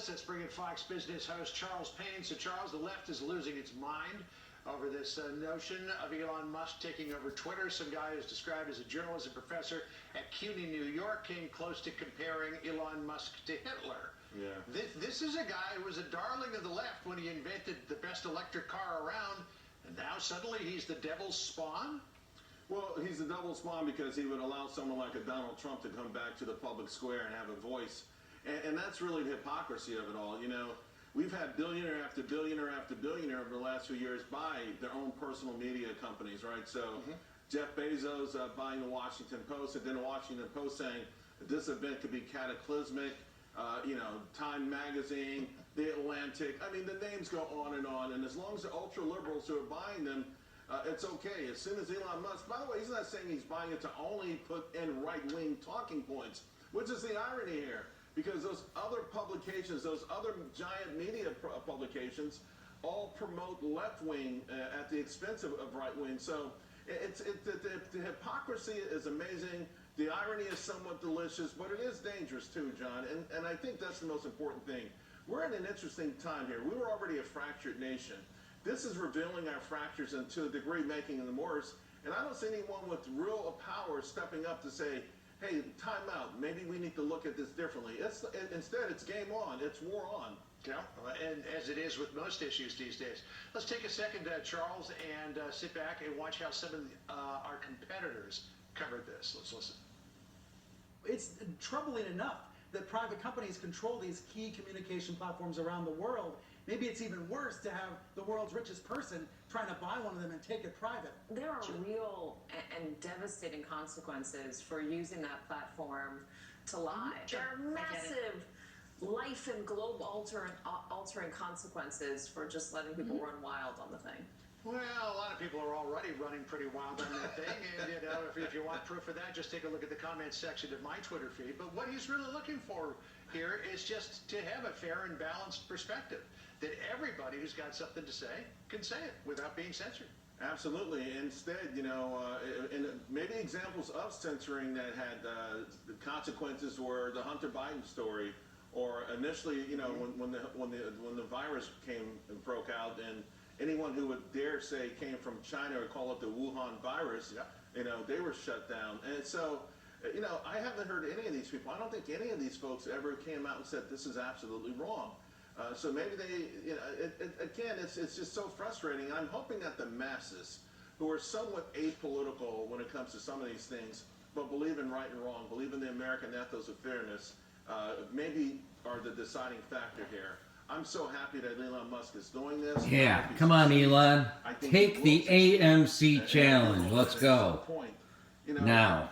this. Let's bring in Fox Business host Charles Payne. So, Charles, the left is losing its mind over this notion of Elon Musk taking over Twitter. Some guy who's described as a journalism professor at CUNY, New York, came close to comparing Elon Musk to Hitler. Yeah. This is a guy who was a darling of the left when he invented the best electric car around, and now suddenly he's the devil's spawn? Well, he's the devil's spawn because he would allow someone like a Donald Trump to come back to the public square and have a voice. And that's really the hypocrisy of it all. You know, we've had billionaire after billionaire after billionaire over the last few years buy their own personal media companies, right? So Jeff Bezos buying the Washington Post, and then the Washington Post saying that this event could be cataclysmic. You know, Time Magazine, The Atlantic. I mean, the names go on. And as long as the ultra-liberals who are buying them, it's okay. As soon as Elon Musk, by the way, he's not saying he's buying it to only put in right-wing talking points, which is the irony here. Because those other publications, those other giant media publications, all promote left-wing at the expense of right-wing. So the hypocrisy is amazing. The irony is somewhat delicious, but it is dangerous too, John. And I think that's the most important thing. We're in an interesting time here. We were already a fractured nation. This is revealing our fractures and to a degree making them worse. And I don't see anyone with real power stepping up to say, hey, time out. Maybe we need to look at this differently. Instead, it's game on. It's war on. Yeah, and as it is with most issues these days. Let's take a second, Charles, and sit back and watch how some of our competitors covered this. Let's listen. It's troubling enough that private companies control these key communication platforms around the world. Maybe it's even worse to have the world's richest person trying to buy one of them and take it private. There are real and devastating consequences for using that platform to lie. There are massive life and globe altering consequences for just letting people run wild on the thing. Well, a lot of people are already running pretty wild on that thing, and you know, if you want proof of that, just take a look at the comments section of my Twitter feed. But what he's really looking for here is just to have a fair and balanced perspective, that everybody who's got something to say can say it without being censored. Absolutely. Instead, you know, and maybe examples of censoring that had the consequences were the Hunter Biden story, or initially, you know, when the virus broke out, and anyone who would dare say came from China or call it the Wuhan virus, you know, they were shut down. And so, you know, I haven't heard any of these people. I don't think any of these folks ever came out and said this is absolutely wrong. So maybe they, you know, again, it's just so frustrating. I'm hoping that the masses, who are somewhat apolitical when it comes to some of these things, but believe in right and wrong, believe in the American ethos of fairness, maybe are the deciding factor here. I'm so happy that Elon Musk is doing this. Yeah, come on, Elon. Take the AMC challenge. Let's go. You know, now.